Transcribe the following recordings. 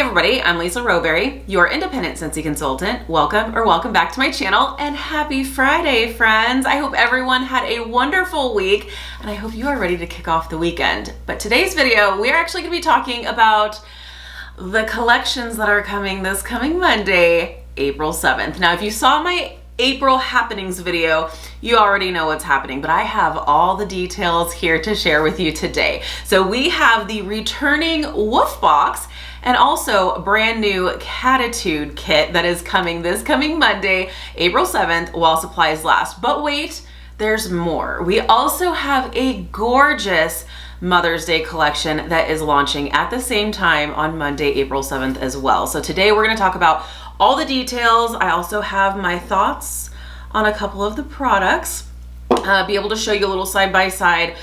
everybody, I'm Lisa Rowberry, your independent Scentsy consultant. Welcome back to my channel, and happy Friday, friends. I hope everyone had a wonderful week, and I hope you are ready to kick off the weekend. But today's video, we are actually going to be talking about the collections that are coming this coming Monday, April 7th. Now, if you saw my April happenings video, you already know what's happening, but I have all the details here to share with you today. So we have the returning Woof Box and also a brand new Cat-titude Kit that is coming this coming Monday, April 7th, while supplies last. But wait, there's more. We also have a gorgeous Mother's Day collection that is launching at the same time on Monday, April 7th as well. So today we're going to talk about all the details. I also have my thoughts on a couple of the products, be able to show you a little side-by-side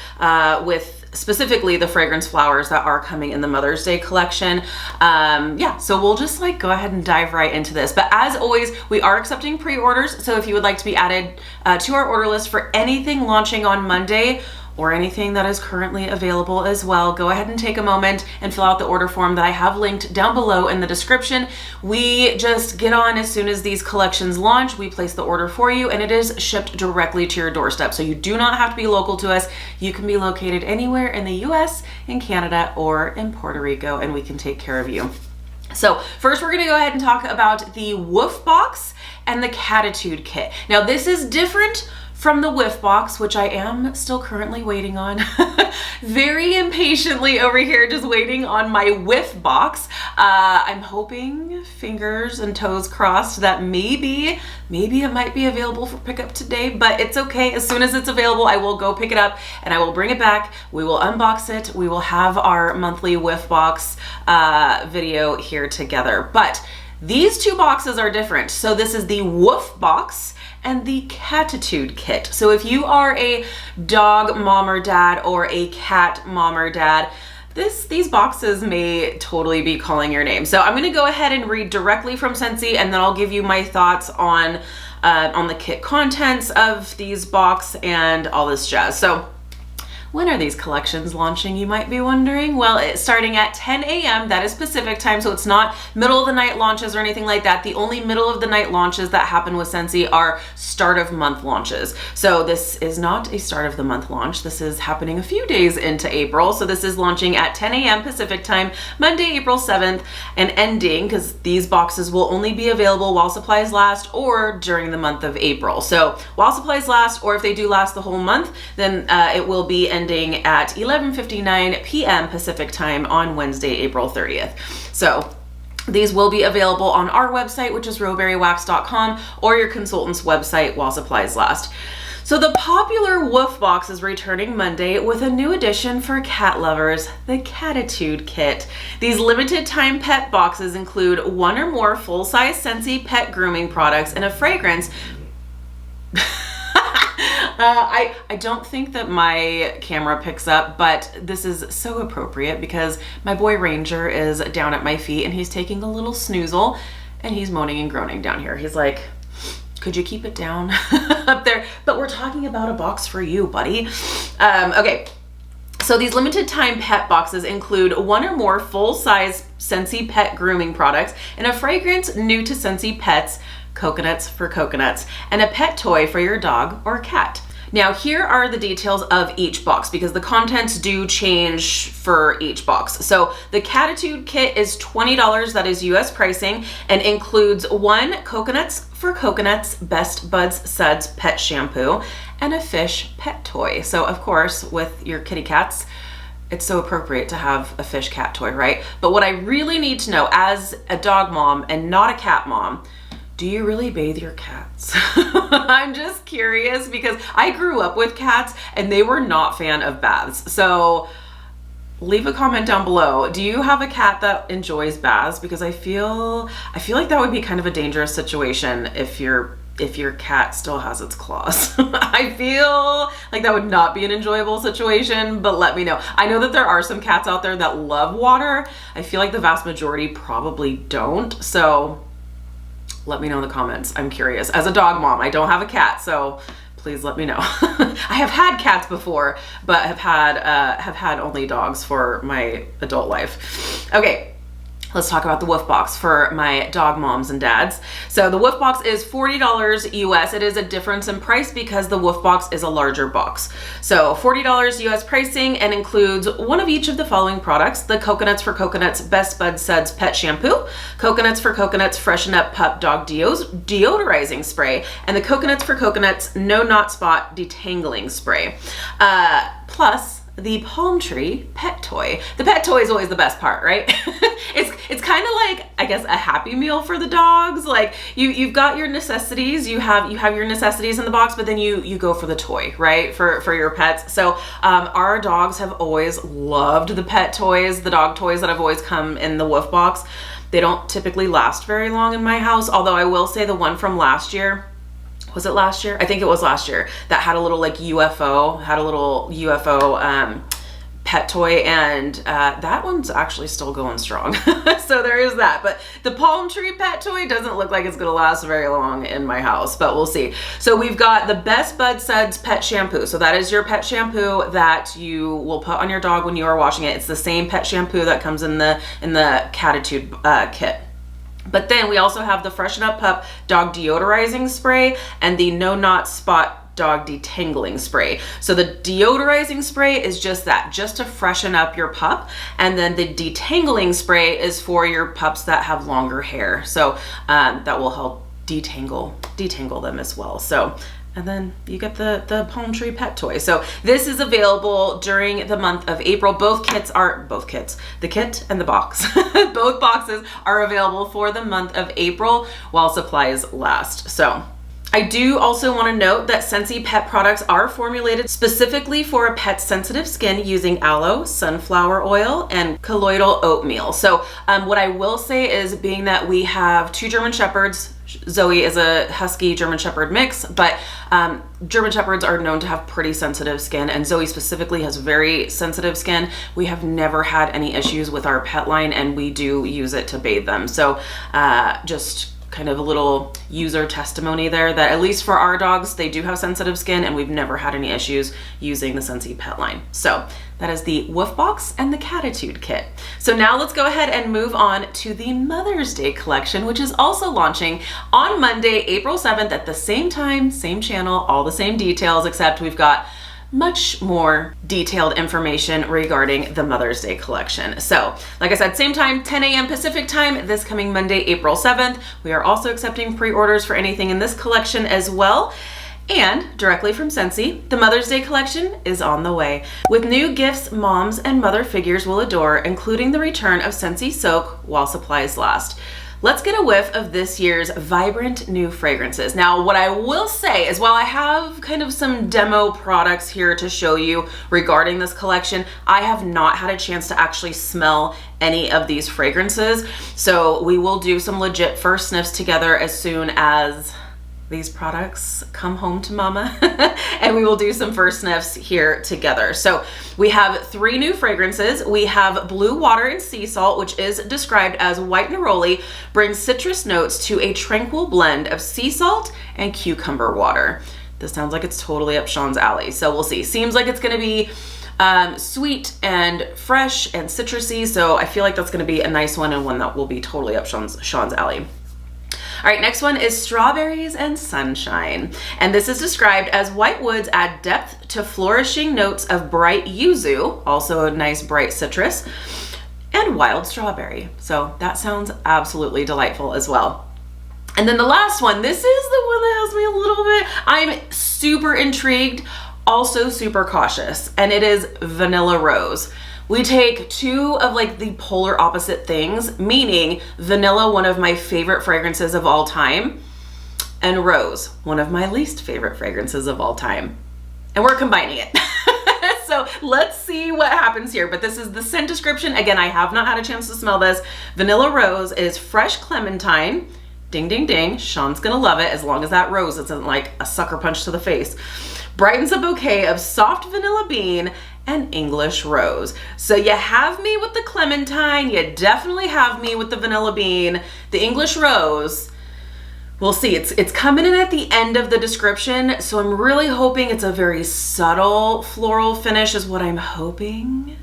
with specifically the fragrance flowers that are coming in the Mother's Day collection. Yeah, so we'll just go ahead and dive right into this. But as always, we are accepting pre-orders. So if you would like to be added to our order list for anything launching on Monday, or anything that is currently available as well, go ahead and take a moment and fill out the order form that I have linked down below in the description. We just get on as soon as these collections launch, we place the order for you, and it is shipped directly to your doorstep. So you do not have to be local to us. You can be located anywhere in the US, in Canada, or in Puerto Rico, and we can take care of you. So first we're gonna go ahead and talk about the Woof Box and the Cat-titude Kit. Now this is different from the Woof Box, which I am still currently waiting on. Very impatiently over here, just waiting on my Woof Box. I'm hoping, fingers and toes crossed, that maybe it might be available for pickup today, but it's okay. As soon as it's available, I will go pick it up and I will bring it back. We will unbox it. We will have our monthly Woof Box video here together. But these two boxes are different. So this is the Woof Box and the Cat-titude Kit. So if you are a dog mom or dad or a cat mom or dad, these boxes may totally be calling your name. So I'm gonna go ahead and read directly from Scentsy, and then I'll give you my thoughts on the kit contents of these box and all this jazz. So when are these collections launching, you might be wondering? Well, it's starting at 10 a.m. That is Pacific time, so it's not middle of the night launches or anything like that. The only middle of the night launches that happen with Scentsy are start of month launches. So this is not a start of the month launch. This is happening a few days into April. So this is launching at 10 a.m. Pacific time, Monday, April 7th, and ending, because these boxes will only be available while supplies last or during the month of April. So while supplies last, or if they do last the whole month, then it will be ending at 11:59 p.m. Pacific time on Wednesday, April 30th. So these will be available on our website, which is rowberrywax.com, or your consultant's website while supplies last. So the popular Woof Box is returning Monday with a new addition for cat lovers, the Cat-titude Kit. These limited time pet boxes include one or more full-size Scentsy pet grooming products and a fragrance. I don't think that my camera picks up, but this is so appropriate because my boy Ranger is down at my feet and he's taking a little snoozle and he's moaning and groaning down here. He's like, could you keep it down up there? But we're talking about a box for you, buddy. Okay. So these limited time pet boxes include one or more full-size Scentsy pet grooming products and a fragrance new to Scentsy Pets, Coconuts for Coconuts, and a pet toy for your dog or cat. Now here are the details of each box because the contents do change for each box. So the Cat-titude Kit is $20, that is US pricing, and includes one Coconuts for Coconuts Best Buds Suds pet shampoo and a fish pet toy. So of course with your kitty cats, it's so appropriate to have a fish cat toy, right? But what I really need to know as a dog mom and not a cat mom, do you really bathe your cats? I'm just curious because I grew up with cats and they were not fan of baths. So leave a comment down below. Do you have a cat that enjoys baths? Because I feel like that would be kind of a dangerous situation if your cat still has its claws. I feel like that would not be an enjoyable situation, but let me know. I know that there are some cats out there that love water. I feel like the vast majority probably don't. So let me know in the comments. I'm curious. As a dog mom, I don't have a cat, so please let me know. I have had cats before, but have had only dogs for my adult life. Okay, Let's talk about the Woof Box for my dog moms and dads. So the Woof Box is $40 US. It is a difference in price because the Woof Box is a larger box. So $40 US pricing and includes one of each of the following products: the Coconuts for Coconuts Best Bud Suds Pet Shampoo, Coconuts for Coconuts Freshen Up Pup Dog Deodorizing Spray, and the Coconuts for Coconuts No Knot Spot Detangling Spray. Plus the Palm Tree pet toy. The pet toy is always the best part, right? It's kind of like, I guess, a Happy Meal for the dogs. Like you've got your necessities, you have your necessities in the box, but then you go for the toy, right? For your pets. So our dogs have always loved the pet toys, the dog toys that have always come in the Woof Box. They don't typically last very long in my house, although I will say the one from last year, was it last year? I think it was last year, that had a little like UFO pet toy, and that one's actually still going strong. So there is that. But the Palm Tree pet toy doesn't look like it's gonna last very long in my house, but we'll see. So we've got the Best Bud Suds pet shampoo. So that is your pet shampoo that you will put on your dog when you are washing it. It's the same pet shampoo that comes in the Cat-titude Kit. But then we also have the Freshen Up Pup Dog Deodorizing Spray and the No Knot Spot Dog Detangling Spray. So the deodorizing spray is just that, just to freshen up your pup. And then the detangling spray is for your pups that have longer hair. So that will help detangle them as well. So, and then you get the Palm Tree pet toy. So this is available during the month of April. Both kits, the kit and the box, both boxes are available for the month of April while supplies last. So I do also want to note that Scentsy Pet products are formulated specifically for a pet's sensitive skin using aloe, sunflower oil, and colloidal oatmeal. So what I will say is, being that we have 2 German Shepherds, Zoe is a Husky German Shepherd mix, but German Shepherds are known to have pretty sensitive skin, and Zoe specifically has very sensitive skin. We have never had any issues with our pet line, and we do use it to bathe them. So just kind of a little user testimony there that at least for our dogs, they do have sensitive skin, and we've never had any issues using the Scentsy Pet line. So that is the Woof Box and the Cat-titude Kit. So now let's go ahead and move on to the Mother's Day collection, which is also launching on Monday, April 7th at the same time, same channel, all the same details, except we've got much more detailed information regarding the Mother's Day collection. So, like I said, same time, 10 a.m. Pacific time, this coming Monday, April 7th. We are also accepting pre-orders for anything in this collection as well. And directly from Scentsy, the Mother's Day collection is on the way, with new gifts moms and mother figures will adore, including the return of Scentsy Soak while supplies last. Let's get a whiff of this year's vibrant new fragrances. Now, what I will say is, while I have kind of some demo products here to show you regarding this collection, I have not had a chance to actually smell any of these fragrances. So we will do some legit first sniffs together as soon as these products come home to mama and we will do some first sniffs here together. So we have 3 new fragrances. We have Blue Water and Sea Salt, which is described as white neroli, brings citrus notes to a tranquil blend of sea salt and cucumber water. This sounds like it's totally up Sean's alley, so we'll see. Seems like it's gonna be sweet and fresh and citrusy, so I feel like that's gonna be a nice one, and one that will be totally up Sean's alley. All right, next one is Strawberries and Sunshine. And this is described as white woods add depth to flourishing notes of bright yuzu, also a nice bright citrus, and wild strawberry. So that sounds absolutely delightful as well. And then the last one, this is the one that has me a little bit, I'm super intrigued, also super cautious, and it is Vanilla Rose. We take 2 of like the polar opposite things, meaning vanilla, one of my favorite fragrances of all time, and rose, one of my least favorite fragrances of all time. And we're combining it. So let's see what happens here. But this is the scent description. Again, I have not had a chance to smell this. Vanilla Rose is fresh clementine. Ding, ding, ding. Sean's gonna love it, as long as that rose isn't like a sucker punch to the face. Brightens a bouquet of soft vanilla bean and English rose. So you have me with the clementine, you definitely have me with the vanilla bean. The English rose, we'll see. It's coming in at the end of the description, so I'm really hoping it's a very subtle floral finish is what I'm hoping.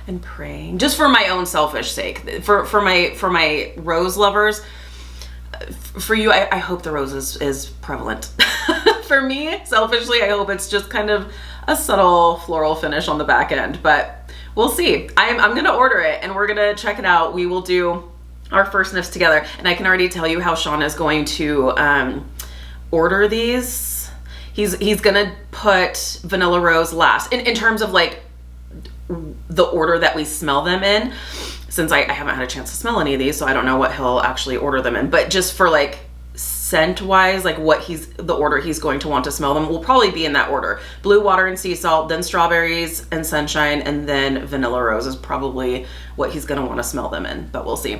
and praying, just for my own selfish sake, for my rose lovers. For you, I hope the rose is prevalent. For me, selfishly, I hope it's just kind of a subtle floral finish on the back end, but we'll see. I'm gonna order it and we're gonna check it out. We will do our first sniffs together, and I can already tell you how Sean is going to order these. He's gonna put vanilla rose last in terms of like the order that we smell them in, since I haven't had a chance to smell any of these, so I don't know what he'll actually order them in, but just for like scent wise, like the order he's going to want to smell them will probably be in that order: blue water and sea salt, then strawberries and sunshine, and then vanilla rose is probably what he's going to want to smell them in, but we'll see.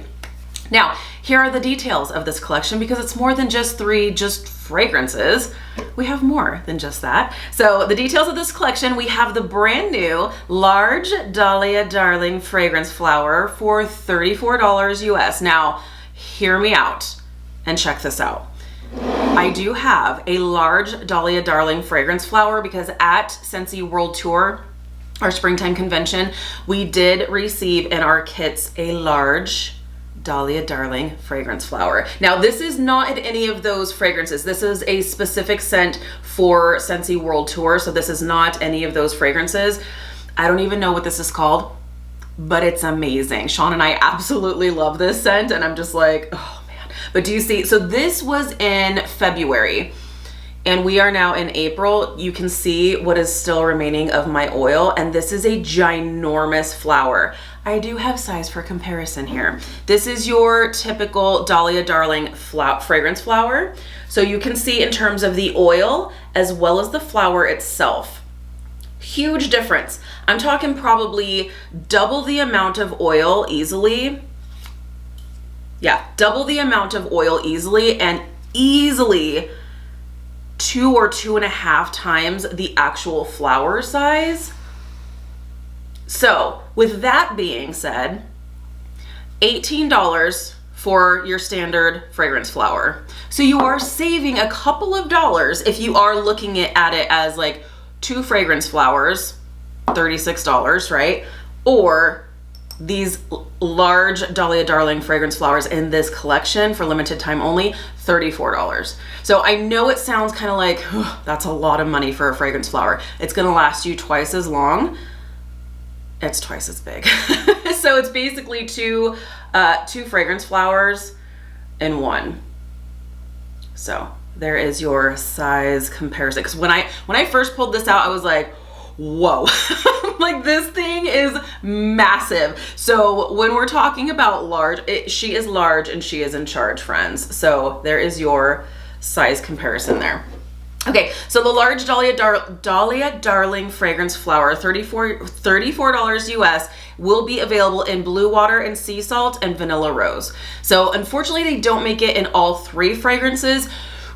Now, here are the details of this collection, because it's more than just 3 fragrances. We have more than just that. So the details of this collection: we have the brand new large Dahlia Darling fragrance flower for $34 US. Now, hear me out and check this out. I do have a large Dahlia Darling fragrance flower because at Scentsy World Tour, our springtime convention, we did receive in our kits a large Dahlia Darling fragrance flower. Now, this is not in any of those fragrances. This is a specific scent for Scentsy World Tour, so this is not any of those fragrances. I don't even know what this is called, but it's amazing. Sean and I absolutely love this scent, and I'm just like, oh man. But do you see, so this was in February, and we are now in April. You can see what is still remaining of my oil, and this is a ginormous flower. I do have size for comparison here. This is your typical Dahlia Darling fragrance flower. So you can see in terms of the oil as well as the flower itself. Huge difference. I'm talking probably double the amount of oil easily. Yeah, double the amount of oil easily, and easily 2 or 2.5 times the actual flower size. So with that being said, $18 for your standard fragrance flower. So you are saving a couple of dollars if you are looking at it as like 2 fragrance flowers, $36, right? Or these large Dahlia Darling fragrance flowers in this collection for limited time only, $34. So I know it sounds kind of like, that's a lot of money for a fragrance flower. It's gonna last you twice as long. It's twice as big. So it's basically two fragrance flowers in one. So there is your size comparison. Because when I first pulled this out, I was like, whoa. Like, this thing is massive. So when we're talking about large, she is large and she is in charge, friends. So there is your size comparison there. Okay, so the large Dahlia Darling fragrance flower, $34 US, will be available in blue water and sea salt and vanilla rose. So unfortunately, they don't make it in all 3 fragrances.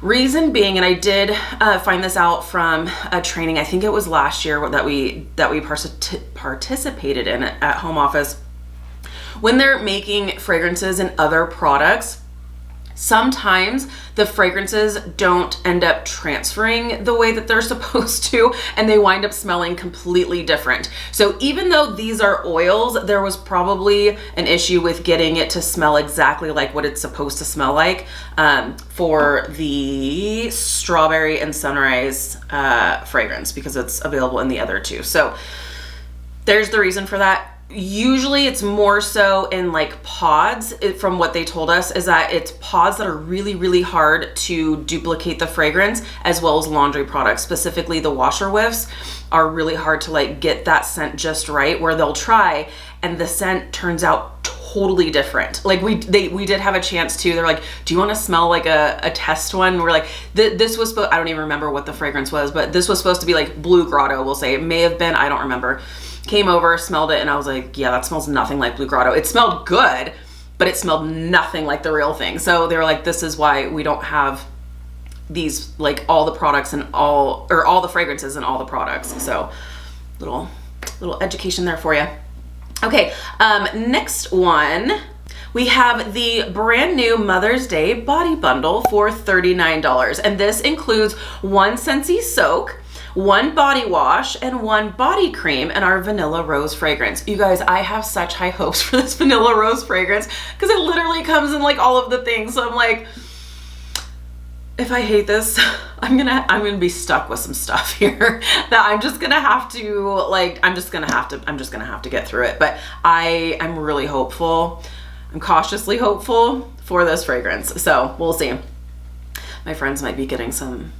Reason being, and I did find this out from a training, I think it was last year that we participated in at home office. When they're making fragrances and other products, sometimes the fragrances don't end up transferring the way that they're supposed to, and they wind up smelling completely different. So even though these are oils, there was probably an issue with getting it to smell exactly like what it's supposed to smell like for the strawberry and sunrise fragrance, because it's available in the other 2. So there's the reason for that. Usually it's more so in like pods. From what they told us, is that it's pods that are really, really hard to duplicate the fragrance, as well as laundry products. Specifically, the washer whiffs are really hard to like get that scent just right, where they'll try and the scent turns out totally different. Like we did have a chance to, they're like, do you want to smell like a test one? We're like, this was I don't even remember what the fragrance was, but this was supposed to be like Blue Grotto, we'll say. It may have been, I don't remember. Came over, smelled it, and I was like, yeah, that smells nothing like Blue Grotto. It smelled good, but it smelled nothing like the real thing. So they were like, this is why we don't have these, like all the products and all the fragrances and all the products. So little education there for you. Okay, next one, we have the brand new Mother's Day body bundle for $39. And this includes 1 Scentsy soak, 1 body wash, and 1 body cream in our vanilla rose fragrance. You guys, I have such high hopes for this vanilla rose fragrance because it literally comes in like all of the things. So I'm like, if I hate this, I'm gonna be stuck with some stuff here that I'm just gonna have to like, I'm just gonna have to get through it. But I'm really hopeful. I'm cautiously hopeful for this fragrance. So we'll see. My friends might be getting some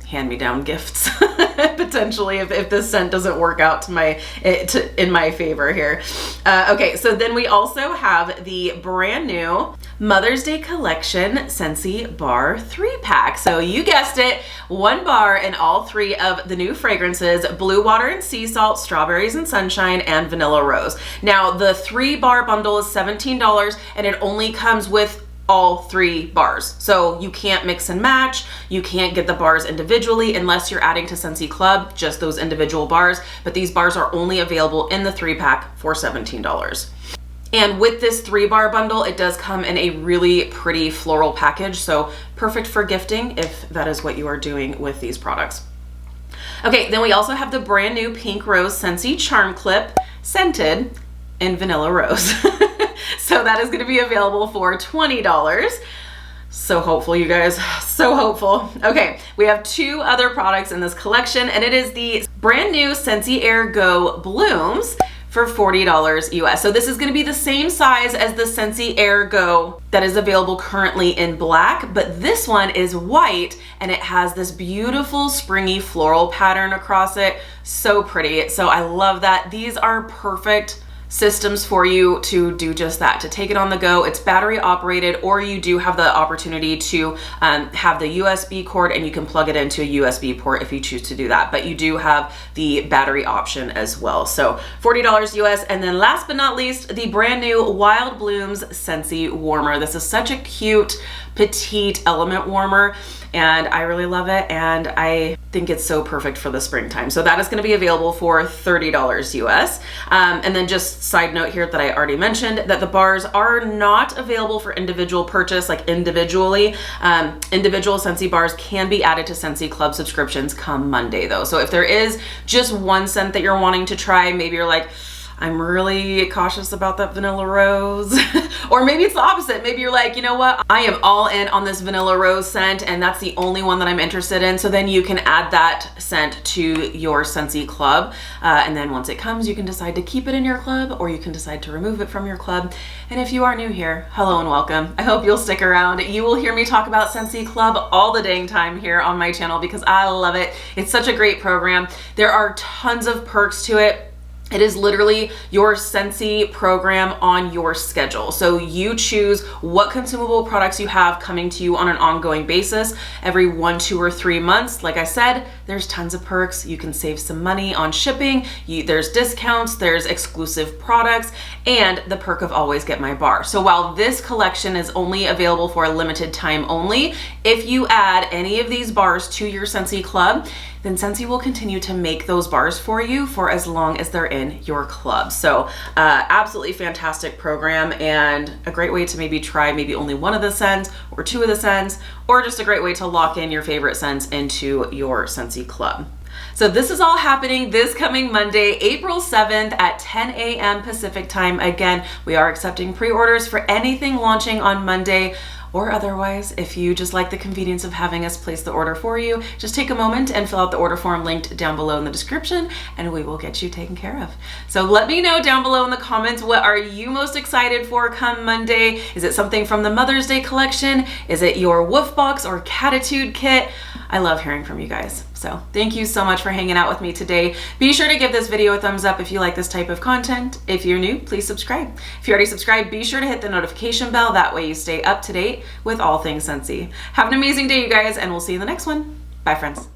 hand-me-down gifts potentially if this scent doesn't work out in my favor here. Okay, so then we also have the brand new Mother's Day Collection Scentsy Bar 3-pack. So you guessed it, 1 bar in all 3 of the new fragrances: Blue Water and Sea Salt, Strawberries and Sunshine, and Vanilla Rose. Now the 3-bar bundle is $17 and it only comes with all 3 bars. So you can't mix and match. You can't get the bars individually unless you're adding to Scentsy Club, just those individual bars. But these bars are only available in the 3-pack for $17. And with this 3-bar bundle, it does come in a really pretty floral package. So perfect for gifting if that is what you are doing with these products. Okay, then we also have the brand new Pink Rose Scentsy Charm Clip, scented in Vanilla Rose. So that is going to be available for $20. So hopeful, you guys, so hopeful. Okay, we have 2 other products in this collection, and it is the brand new Scentsy Air Go Blooms for $40 US. So this is going to be the same size as the Scentsy Air Go that is available currently in black, but this one is white and it has this beautiful springy floral pattern across it. So pretty. So I love that. These are perfect systems for you to do just that, to take it on the go. It's battery operated, or you do have the opportunity to have the USB cord and you can plug it into a USB port if you choose to do that. But you do have the battery option as well. So $40 US. And then last but not least, the brand new Wild Blooms Scentsy Warmer. This is such a cute, petite element warmer, and I really love it, and I think it's so perfect for the springtime. So that is going to be available for $30 US. And then just side note here that I already mentioned that the bars are not available for individual purchase, like individually. Individual Scentsy bars can be added to Scentsy Club subscriptions come Monday though. So if there is just one scent that you're wanting to try, maybe you're like, I'm really cautious about that Vanilla Rose. Or maybe it's the opposite. Maybe you're like, you know what? I am all in on this Vanilla Rose scent and that's the only one that I'm interested in. So then you can add that scent to your Scentsy Club. And then once it comes, you can decide to keep it in your club or you can decide to remove it from your club. And if you are new here, hello and welcome. I hope you'll stick around. You will hear me talk about Scentsy Club all the dang time here on my channel because I love it. It's such a great program. There are tons of perks to it. It is literally your Scentsy program on your schedule. So you choose what consumable products you have coming to you on an ongoing basis every 1, 2, or 3 months. Like I said, there's tons of perks. You can save some money on shipping. There's discounts, there's exclusive products, and the perk of always get my bar. So while this collection is only available for a limited time only, if you add any of these bars to your Scentsy Club, then Scentsy will continue to make those bars for you for as long as they're in your club. So absolutely fantastic program and a great way to maybe try maybe only one of the scents or 2 of the scents, or just a great way to lock in your favorite scents into your Scentsy Club. So this is all happening this coming Monday, April 7th at 10 a.m. Pacific time. Again, we are accepting pre-orders for anything launching on Monday, or otherwise, if you just like the convenience of having us place the order for you, just take a moment and fill out the order form linked down below in the description and we will get you taken care of. So let me know down below in the comments, what are you most excited for come Monday? Is it something from the Mother's Day collection? Is it your Woof Box or Cat-titude Kit? I love hearing from you guys. So thank you so much for hanging out with me today. Be sure to give this video a thumbs up if you like this type of content. If you're new, please subscribe. If you already subscribed, be sure to hit the notification bell. That way you stay up to date with all things Scentsy. Have an amazing day, you guys, and we'll see you in the next one. Bye, friends.